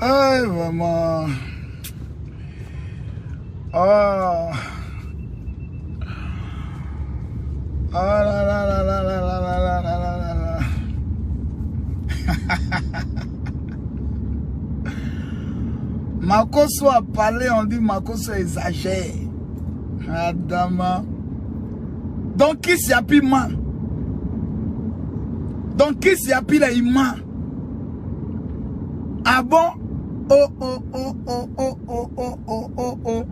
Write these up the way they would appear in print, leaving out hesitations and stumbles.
Ah, vraiment. Ah. Ah là là là là là là là là là là là. Makoso a parlé, on dit Makoso exagère. Adama. Donc qui s'y appuie man? Donc qui s'y appuie là, il ment? Ah bon? Oh oh oh oh oh oh oh oh oh oh.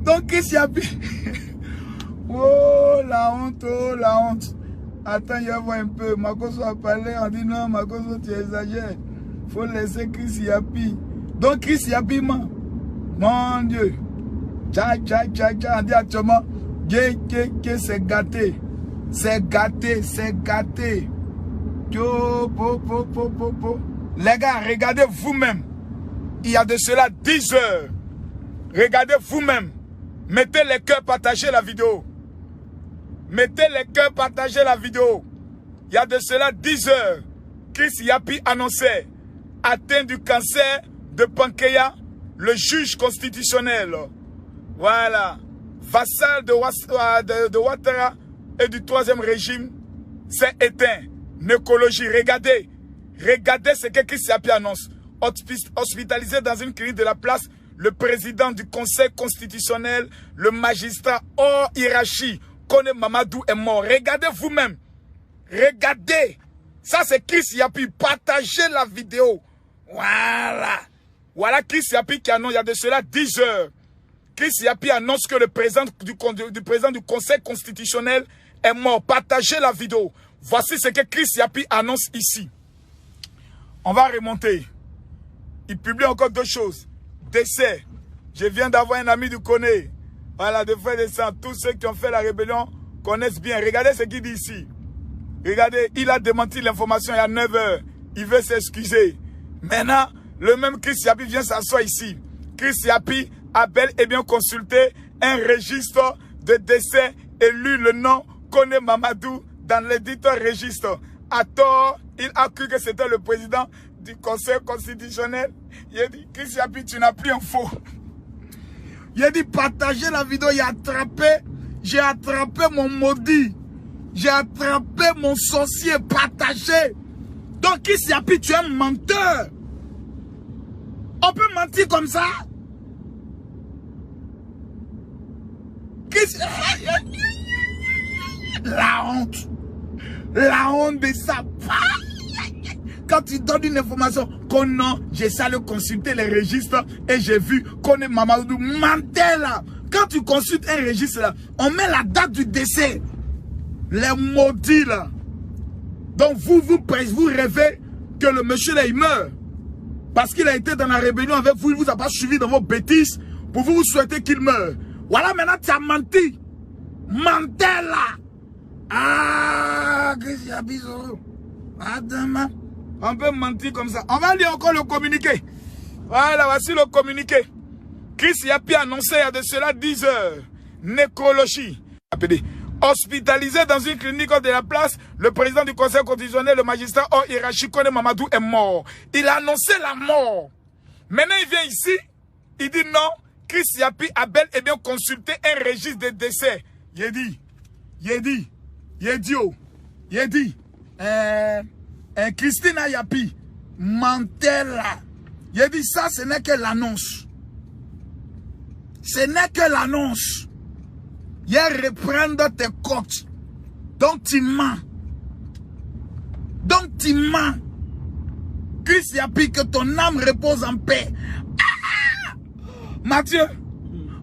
Donc qui s'y appuie? Oh la honte, oh la honte. Attends, il y a un peu. Makoso a parlé, on dit non, Makoso tu exagères. Faut laisser Chris Yapi. Donc Chris Yapi ment. Mon Dieu. Tcha tcha tcha tcha. On dit actuellement, c'est gâté. C'est gâté, c'est gâté. Yo, po, po, po, po, po. Les gars, regardez vous-même. Il y a de cela 10 heures. Regardez vous-même. Mettez les cœurs, partagez la vidéo. Mettez les cœurs, partagez la vidéo. Il y a de cela 10 heures. Chris Yapi annonçait atteint du cancer de pancréas, le juge constitutionnel. Voilà. Vassal de Ouattara et du troisième régime s'est éteint. Nécologie. Regardez. Regardez ce que Chris Yapi annonce. Hospitalisé dans une clinique de la place, le président du conseil constitutionnel, le magistrat Or Hirachi, Kone Mamadou est mort. Regardez vous-même. Regardez. Ça c'est Chris Yapi. Partagez la vidéo. Voilà. Voilà Chris Yapi qui annonce, il y a de cela 10 heures. Chris Yapi annonce que le président du conseil constitutionnel est mort. Partagez la vidéo. Voici ce que Chris Yapi annonce ici. On va remonter. Il publie encore deux choses. Décès. Je viens d'avoir un ami du Koné. Voilà, de frères et sœurs. Tous ceux qui ont fait la rébellion connaissent bien. Regardez ce qu'il dit ici. Regardez, il a démenti l'information il y a 9 heures. Il veut s'excuser. Maintenant, le même Chris Yapi vient s'asseoir ici. Chris Yapi a bel et bien consulté un registre de décès et lu le nom Kone Mamadou dans l'éditeur registre. À tort, il a cru que c'était le président du conseil constitutionnel. Il a dit, Chris Yapi, tu n'as plus info. Il a dit, partagez la vidéo, j'ai attrapé mon maudit. J'ai attrapé mon sorcier, partagé. Donc, Chris Yapi, tu es un menteur. On peut mentir comme ça? La honte. La honte de ça. Quand tu donnes une information qu'on non, j'ai ça le consulter les registres et j'ai vu qu'on est Mamadou menteur là. Quand tu consultes un registre là, on met la date du décès. Les maudits là. Donc vous rêvez que le monsieur là il meurt. Parce qu'il a été dans la rébellion avec vous, il ne vous a pas suivi dans vos bêtises pour vous souhaiter qu'il meure. Voilà, maintenant tu as menti. Menteur là. Ah, Chris Yapi. Adama. On peut mentir comme ça. On va lire encore le communiqué. Voilà, voici le communiqué. Chris Yapi a annoncé il y a de cela 10 heures. Nécrologie. Hospitalisé dans une clinique de la place, le président du conseil constitutionnel, le magistrat Or Hirachi Kone Mamadou est mort. Il a annoncé la mort. Maintenant, il vient ici. Il dit non. Chris Yapi a bel et bien consulté un registre de décès. Il dit, Christina Yapi, Mantella. Il dit ça, ce n'est que l'annonce. Ce n'est que l'annonce. Il reprendre tes côtes. Donc tu mens. Chris Yapi, que ton âme repose en paix. Ah! Mathieu,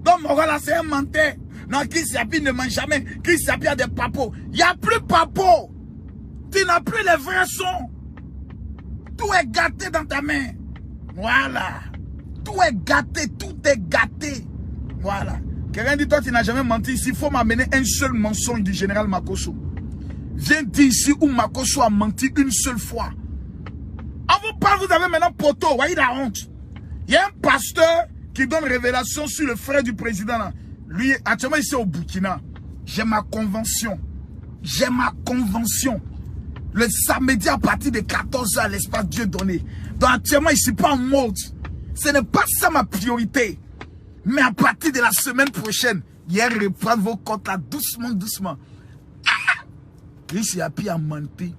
donc mon gars là c'est un menteur. Non, Chris Yapi ne ment jamais. Chris Yapi a des papos. Il n'y a plus papos. Tu n'as plus les vrais sons. Tout est gâté dans ta main. Voilà. Tout est gâté, tout est gâté. Voilà. Quelqu'un dit, toi tu n'as jamais menti ici. Il faut m'amener un seul mensonge du général Makoso. Viens dire ici où Makoso a menti une seule fois. On vous parle, vous avez maintenant poteau. Voyez la honte. Il y a un pasteur qui donne révélation sur le frère du président là. Lui, actuellement ici au Burkina. J'ai ma convention. J'ai ma convention. Le samedi à partir de 14h à l'espace Dieu donné. Donc actuellement, je ne suis pas en mode. Ce n'est pas ça ma priorité. Mais à partir de la semaine prochaine, hier, reprendre vos comptes là doucement, doucement. Chris Yapi a menti.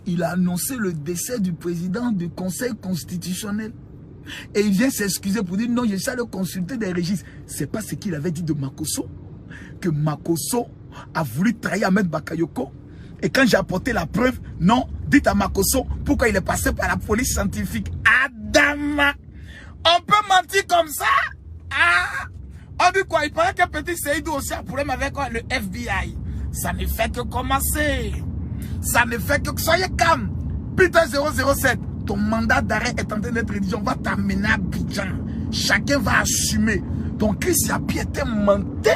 Il a annoncé le décès du président du Conseil constitutionnel. Et il vient s'excuser pour dire non, je suis allé consulter des registres. C'est pas ce qu'il avait dit de Makosso. Que Makosso a voulu trahir Ahmed Bakayoko. Et quand j'ai apporté la preuve, non, dites à Makosso pourquoi il est passé par la police scientifique. Adama, on peut mentir comme ça? Ah, on dit quoi? Il paraît que petit Seydou aussi a un problème avec quoi, le FBI. Ça ne fait que commencer. Ça ne fait que... Soyez calme. Peter 007, ton mandat d'arrêt est en train d'être rédigé. On va t'amener à Abidjan. Chacun va assumer. Donc Chris Yapi était menté.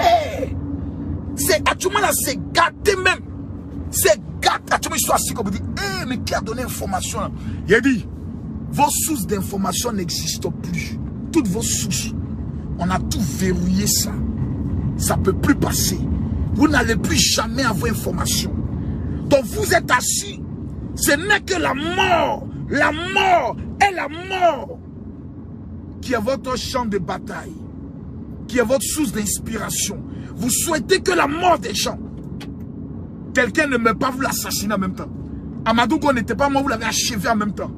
C'est actuellement là, c'est gâté même. C'est gâté. Actuellement, je suis assis comme vous dites, mais qui a donné information là? Il a dit, vos sources d'information n'existent plus. Toutes vos sources. On a tout verrouillé ça. Ça ne peut plus passer. Vous n'allez plus jamais avoir information. Donc vous êtes assis. Ce n'est que la mort et la mort qui est votre champ de bataille, qui est votre source d'inspiration. Vous souhaitez que la mort des gens. Quelqu'un ne meurt pas, vous l'assassinez en même temps. Amadou Go n'était pas mort, vous l'avez achevé en même temps.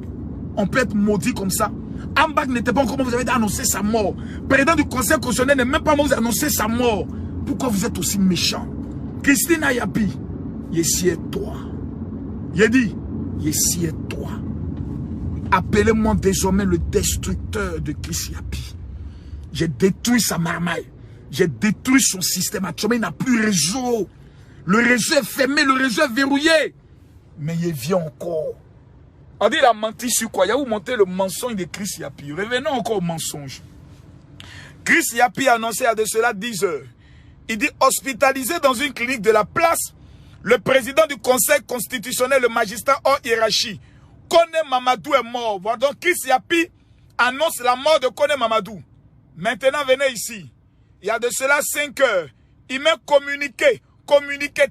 On peut être maudit comme ça. Ambak n'était pas encore mort, vous avez annoncé sa mort. Président du Conseil constitutionnel n'est même pas mort, vous avez annoncé sa mort. Pourquoi vous êtes aussi méchant? Christina Yapi, ici est toi. Il dit, ici est toi. Appelez-moi désormais le destructeur de Chris Yapi. J'ai détruit sa marmaille. J'ai détruit son système. Actuellement, il n'a plus réseau. Le réseau est fermé, le réseau est verrouillé. Mais il vient encore. On dit, il a menti sur quoi? Il a où monté le mensonge de Chris Yapi. Revenons encore au mensonge. Chris Yapi a annoncé à de cela 10 heures. Il dit, hospitalisé dans une clinique de la place, le président du Conseil constitutionnel, le magistrat hors hiérarchie, Kone Mamadou est mort. Voilà, donc Chris Yapi annonce la mort de Kone Mamadou. Maintenant, venez ici. Il y a de cela 5 heures. Il m'a communiqué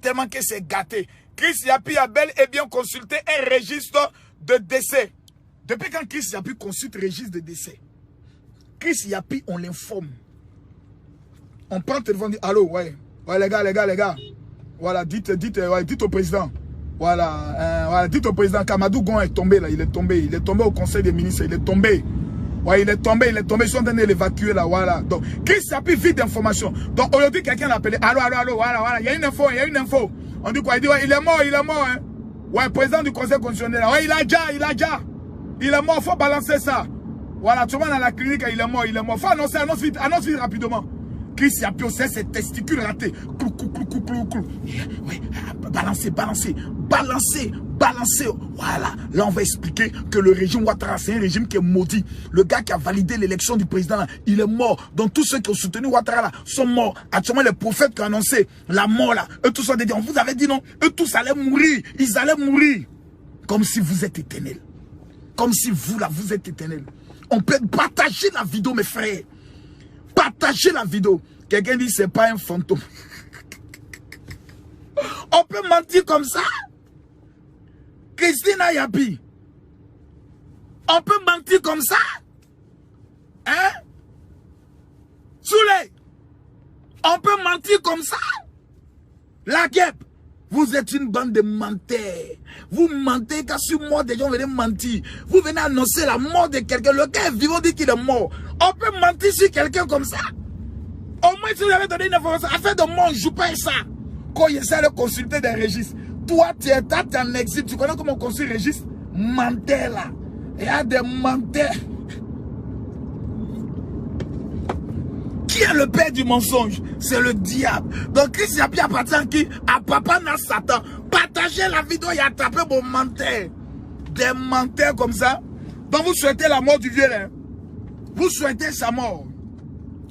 tellement que c'est gâté. Chris Yapi a bel et bien consulté un registre de décès. Depuis quand Chris Yapi consulte un registre de décès? Chris Yapi, on l'informe. On prend le téléphone, dit allô, ouais, les gars. Voilà, dites au président. Voilà, dites au président qu'Amadou Gon est tombé là, il est tombé au conseil des ministres, il est tombé. Ouais, il est tombé, ils sont en train de l'évacuer là, voilà. Donc, Chris Yapi vit d'informations. Donc, aujourd'hui, quelqu'un l'a appelé, allô, voilà, il y a une info. On dit quoi? Il dit, ouais, il est mort, hein. Ouais, président du conseil constitutionnel, ouais, il est mort, faut balancer ça. Voilà, tout le monde dans la clinique, il est mort. Faut annoncer, annonce vite rapidement. Chris Yapi, c'est ses testicules ratés. Oui, balancer. Voilà. Là, on va expliquer que le régime Ouattara, c'est un régime qui est maudit. Le gars qui a validé l'élection du président, là, il est mort. Donc, tous ceux qui ont soutenu Ouattara, là, sont morts. Actuellement, les prophètes qui ont annoncé la mort, là, eux tous ont dit, on vous avait dit non, eux tous allaient mourir. Ils allaient mourir. Comme si vous êtes éternel. Comme si vous, là, vous êtes éternel. On peut partager la vidéo, mes frères. Partagez la vidéo. Quelqu'un dit c'est pas un fantôme. On peut mentir comme ça. Christina Yapi. On peut mentir comme ça. Hein? Souley. On peut mentir comme ça. La guêpe. Vous êtes une bande de menteurs. Vous mentez car sur moi, des gens venaient mentir. Vous venez annoncer la mort de quelqu'un. Le gars est vivant, dit qu'il est mort. On peut mentir sur quelqu'un comme ça. Au moins, si vous avez donné une information, affaire de mort, je pas ça. Quand il essaie de consulter des registres, toi, tu es en exil. Tu connais comment on consulte les registres? Menteur là. Il y a des menteurs. Qui est le père du mensonge? C'est le diable. Donc, Chris Yapi appartient à qui? À Papa na Satan. Partagez la vidéo et attrapez vos menteurs. Des menteurs comme ça. Donc, vous souhaitez la mort du vieux là. Vous souhaitez sa mort.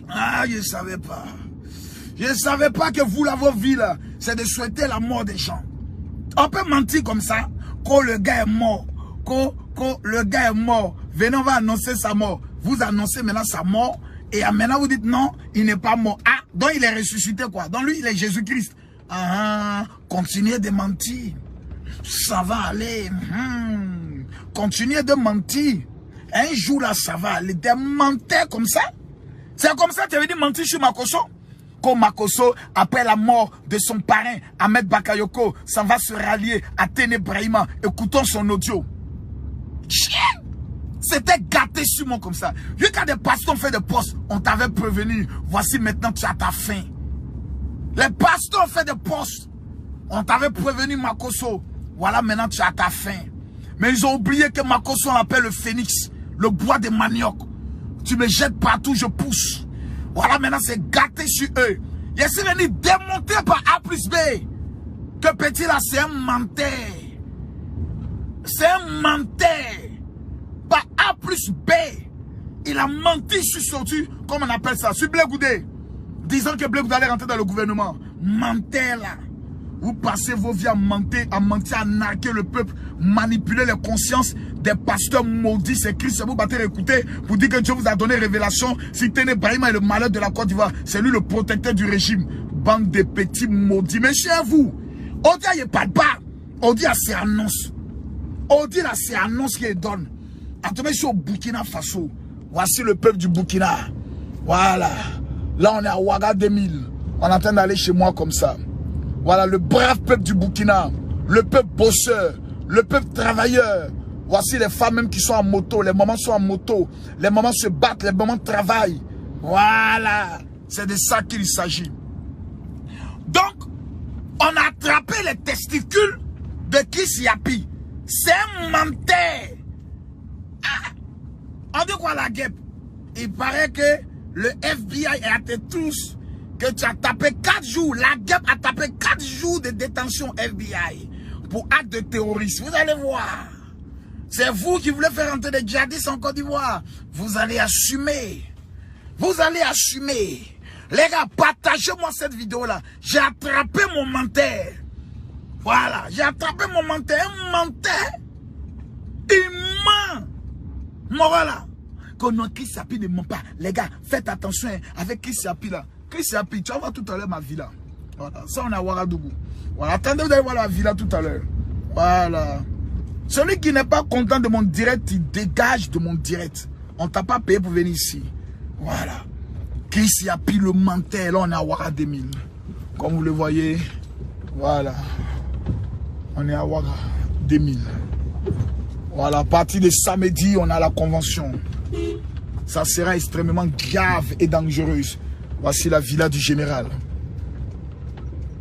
Ah, je ne savais pas. Je ne savais pas que vous, là, votre vie là, c'est de souhaiter la mort des gens. On peut mentir comme ça. Quand le gars est mort. Quand le gars est mort. Venez, on va annoncer sa mort. Vous annoncez maintenant sa mort. Et maintenant, vous dites non, il n'est pas mort. Ah, donc il est ressuscité quoi? Donc lui, il est Jésus-Christ. Continuez de mentir. Ça va aller. Continuez de mentir. Un jour là, ça va aller. Des menteurs comme ça. C'est comme ça que tu avais dit mentir sur Makosso. Quand Makosso, après la mort de son parrain, Ahmed Bakayoko, ça va se rallier à Téné Brahima. Écoutons son audio. Chien! C'était gâté sur moi comme ça. Vu quand des pasteurs fait des postes, on t'avait prévenu. Voici maintenant tu as ta fin. Les pasteurs fait des postes. On t'avait prévenu Makosso. Voilà maintenant tu as ta fin. Mais ils ont oublié que Makosso on l'appelle le phénix. Le bois des maniocs. Tu me jettes partout, je pousse. Voilà maintenant c'est gâté sur eux. Il est venu démonter par A plus B. Que petit là c'est un menteur. C'est un menteur. Par A plus B, il a menti sur sorti, comme on appelle ça, sur Blé Goudé, disant que Blé Goudé allait rentrer dans le gouvernement. Menteur là. Vous passez vos vies à mentir, à narguer le peuple, manipuler les consciences des pasteurs maudits. C'est Christ, vous battez écouter pour dire que Dieu vous a donné révélation. Si Téné Brahima est le malheur de la Côte d'Ivoire, c'est lui le protecteur du régime. Bande de petits maudits. Mais chez vous, on dit il parle pas. On dit c'est annonce. On dit là c'est annonce qu'il donne. Attention au Burkina Faso. Voici le peuple du Burkina. Voilà. Là, on est à Ouaga 2000. On est en train d'aller chez moi comme ça. Voilà, le brave peuple du Burkina. Le peuple bosseur. Le peuple travailleur. Voici les femmes même qui sont en moto. Les mamans sont en moto. Les mamans se battent. Les mamans travaillent. Voilà. C'est de ça qu'il s'agit. Donc, on a attrapé les testicules de Chris Yapi. C'est un menteur. On dit quoi la guêpe? Il paraît que le FBI a été tous que tu as tapé 4 jours. La guêpe a tapé 4 jours de détention FBI pour acte de terrorisme. Vous allez voir. C'est vous qui voulez faire entrer des djihadistes en Côte d'Ivoire. Vous allez assumer. Vous allez assumer. Les gars, partagez-moi cette vidéo-là. J'ai attrapé mon menteur. Voilà. J'ai attrapé mon menteur. Un menteur. Il ment. Moi, voilà. Quand non, Chris Yapi ne ment pas. Les gars, faites attention hein, avec Chris Yapi là. Chris Yapi, tu vas voir tout à l'heure ma villa. Voilà. Ça, on est à Ouagadougou. Voilà. Attendez, vous allez voir la villa tout à l'heure. Voilà. Celui qui n'est pas content de mon direct, il dégage de mon direct. On t'a pas payé pour venir ici. Voilà. Chris Yapi, le menteur. Là, on est à Ouaga 2000. Comme vous le voyez. Voilà. On est à Ouaga 2000. Voilà, à partir de samedi, on a la convention. Ça sera extrêmement grave et dangereuse. Voici la villa du général.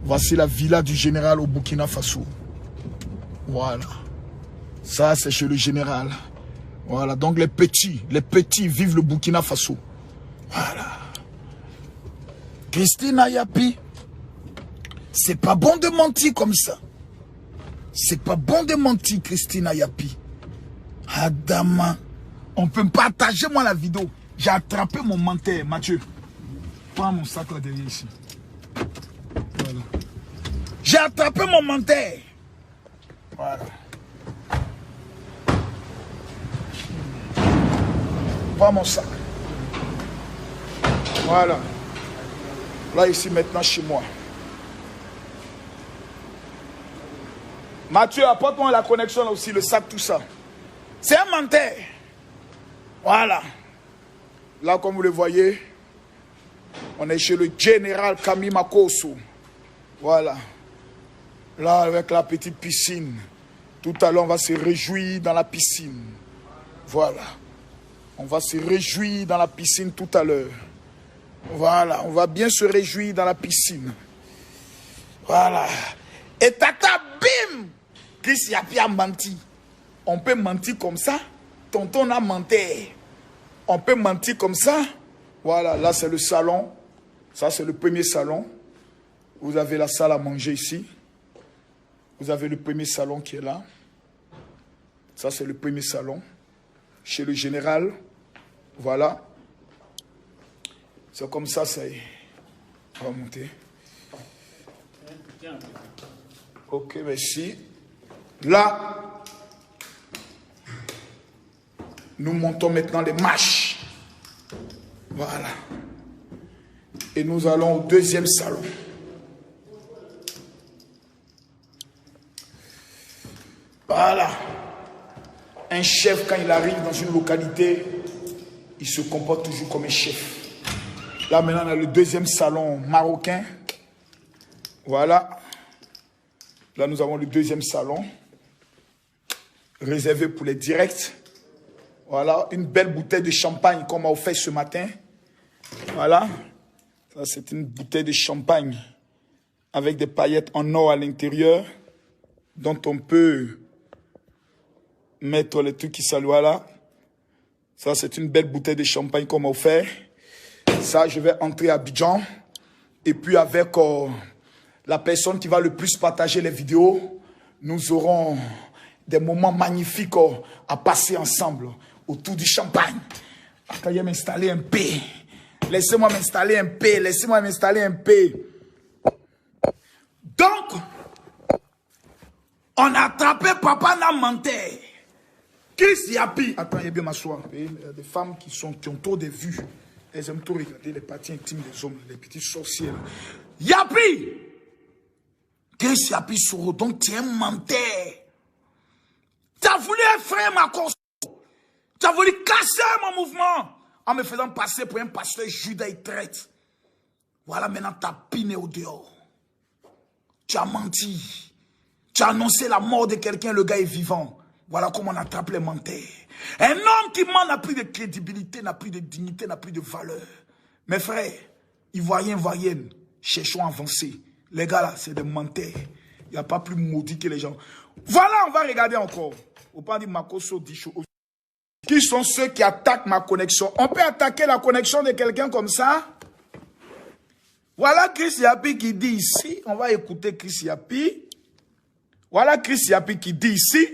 Voici la villa du général au Burkina Faso. Voilà. Ça, c'est chez le général. Voilà, donc les petits vivent le Burkina Faso. Voilà. Christine Yapi, c'est pas bon de mentir comme ça. C'est pas bon de mentir, Christine Yapi. Adama, on peut partager moi la vidéo. J'ai attrapé mon menteur, Mathieu. Prends mon sac là derrière ici. Voilà. J'ai attrapé mon menteur. Voilà. Prends mon sac. Voilà. Là ici maintenant chez moi. Mathieu, apporte-moi la connexion là aussi, le sac, tout ça. C'est un menteur. Voilà. Là, comme vous le voyez, on est chez le général Camille Makosso. Voilà. Là, avec la petite piscine. Tout à l'heure, on va se réjouir dans la piscine. Voilà. On va se réjouir dans la piscine tout à l'heure. Voilà. On va bien se réjouir dans la piscine. Voilà. Et tata, bim! Chris Yapi a menti. On peut mentir comme ça. Tonton a menti. On peut mentir comme ça. Voilà, là c'est le salon. Ça c'est le premier salon. Vous avez la salle à manger ici. Vous avez le premier salon qui est là. Ça c'est le premier salon. Chez le général. Voilà. C'est comme ça, ça y est. On va monter. Ok, merci. Là, nous montons maintenant les marches. Voilà. Et nous allons au deuxième salon. Voilà. Un chef, quand il arrive dans une localité, il se comporte toujours comme un chef. Là, maintenant, on a le deuxième salon marocain. Voilà. Là, nous avons le deuxième salon. Réservé pour les directs. Voilà. Une belle bouteille de champagne qu'on m'a offert ce matin. Voilà. Ça, c'est une bouteille de champagne avec des paillettes en or à l'intérieur, dont on peut mettre les trucs qui saluent là. Ça, c'est une belle bouteille de champagne qu'on m'a offert. Ça, je vais entrer à Abidjan. Et puis avec la personne qui va le plus partager les vidéos, nous aurons des moments magnifiques à passer ensemble autour du champagne. Quand je vais m'installer un peu. Laissez-moi m'installer un peu. Laissez-moi m'installer un peu. Donc, on a attrapé Papa Namanté. Chris Yapi. Attends, il y a bien m'asseoir. Il y a des femmes qui ont trop de vues. Elles aiment trop regarder les parties intimes des hommes, les petits sorciers. Yapi! Chris Yapi Soro, donc tu es un menteur. Tu as voulu effrayer ma cause. Tu as voulu casser mon mouvement en me faisant passer pour un pasteur Judas et traite. Voilà maintenant ta pine au dehors. Tu as menti. Tu as annoncé la mort de quelqu'un, le gars est vivant. Voilà comment on attrape les menteurs. Un homme qui ment n'a plus de crédibilité, n'a plus de dignité, n'a plus de valeur. Mes frères, Ivoiriens, Ivoiriennes, cherchons à avancer. Les gars là, c'est des menteurs. Il n'y a pas plus maudit que les gens. Voilà, on va regarder encore. On peut dire Makoso Disho. Qui sont ceux qui attaquent ma connexion? On peut attaquer la connexion de quelqu'un comme ça? Voilà Chris Yapi qui dit ici. On va écouter Chris Yapi. Voilà Chris Yapi qui dit ici.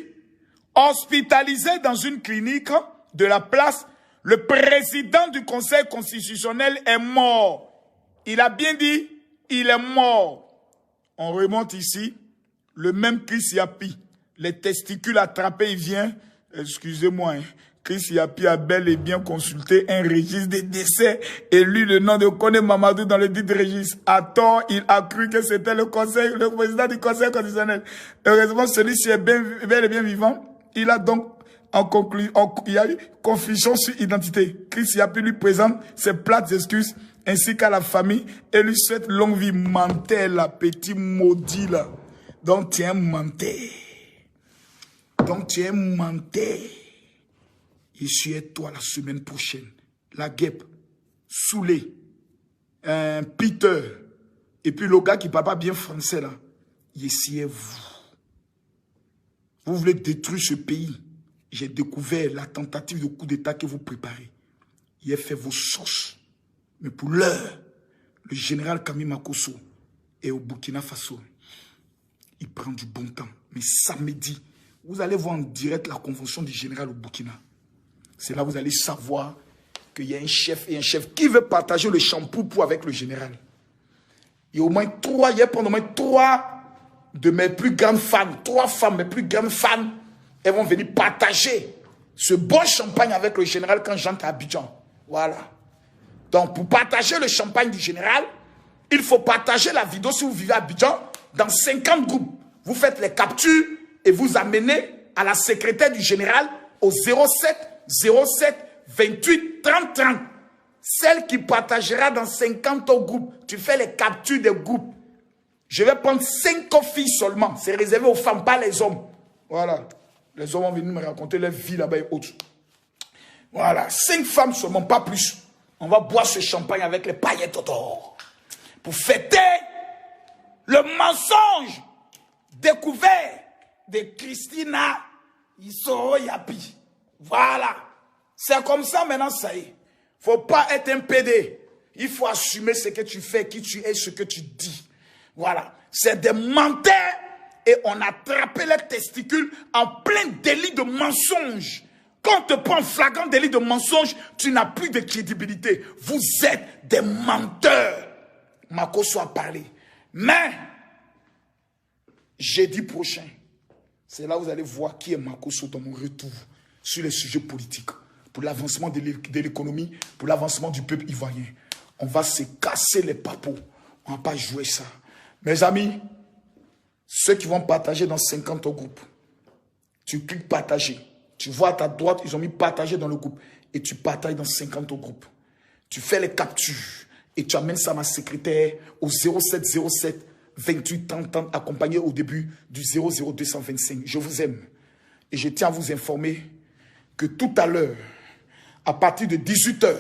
Hospitalisé dans une clinique de la place, le président du Conseil constitutionnel est mort. Il a bien dit, il est mort. On remonte ici. Le même Chris Yapi. Les testicules attrapés, il vient. Excusez-moi, hein. Chris Yapi a bel et bien consulté un registre des décès et lu le nom de Kone Mamadou dans le dit registre. À tort, il a cru que c'était le président du Conseil constitutionnel. Heureusement, celui-ci est bel et bien vivant. Il a donc, il y a eu confusion sur identité. Chris Yapi lui présente ses plates excuses ainsi qu'à la famille et lui souhaite longue vie. Menteur, la petit maudit là. Donc tu es un menteur. Donc tu es un menteur. Je suis avec toi la semaine prochaine. La guêpe, Soulé, Peter, et puis le gars qui parle pas bien français là. Ici est vous. Vous voulez détruire ce pays. J'ai découvert la tentative de coup d'État que vous préparez. Il a fait vos sauces. Mais pour l'heure, le général Kami Makoso est au Burkina Faso. Il prend du bon temps. Mais samedi, vous allez voir en direct la convention du général au Burkina. C'est là que vous allez savoir qu'il y a un chef et un chef qui veut partager le shampoing avec le général. Il y a au moins trois, il y a pendant au moins trois de mes plus grandes fans, trois femmes, mes plus grandes fans, elles vont venir partager ce bon champagne avec le général quand j'entre à Abidjan. Voilà. Donc, pour partager le champagne du général, il faut partager la vidéo si vous vivez à Abidjan dans 50 groupes. Vous faites les captures et vous amenez à la secrétaire du général au 07 28 30 30. Celle qui partagera dans 50 groupes. Tu fais les captures des groupes. Je vais prendre 5 filles seulement. C'est réservé aux femmes, pas les hommes. Voilà. Les hommes vont venir me raconter leur vie là-bas et autres. Voilà. 5 femmes seulement, pas plus. On va boire ce champagne avec les paillettes d'or. Pour fêter le mensonge découvert de Christina Isoro Yapi. Voilà. C'est comme ça maintenant, ça y est. Il ne faut pas être un PD. Il faut assumer ce que tu fais, qui tu es, ce que tu dis. Voilà. C'est des menteurs et on a attrapé les testicules en plein délit de mensonge. Quand on te prend flagrant délit de mensonge, tu n'as plus de crédibilité. Vous êtes des menteurs. Makoso a parlé. Mais, jeudi prochain, c'est là où vous allez voir qui est Makoso dans mon retour sur les sujets politiques, pour l'avancement de l'économie, pour l'avancement du peuple ivoirien. On va se casser les papos. On ne va pas jouer ça. Mes amis, ceux qui vont partager dans 50 groupes, Tu cliques partager. Tu vois à ta droite, ils ont mis partager dans le groupe. Et tu partages dans 50 autres groupes. Tu fais les captures. Et tu amènes ça à ma secrétaire au 0707 28 30 30, accompagné au début du 00225. Je vous aime. Et je tiens à vous informer que tout à l'heure, à partir de 18 h,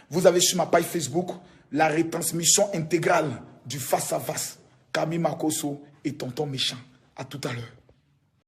vous avez sur ma page Facebook la retransmission intégrale du face-à-face. Camille Makosso et Tonton Méchant. À tout à l'heure.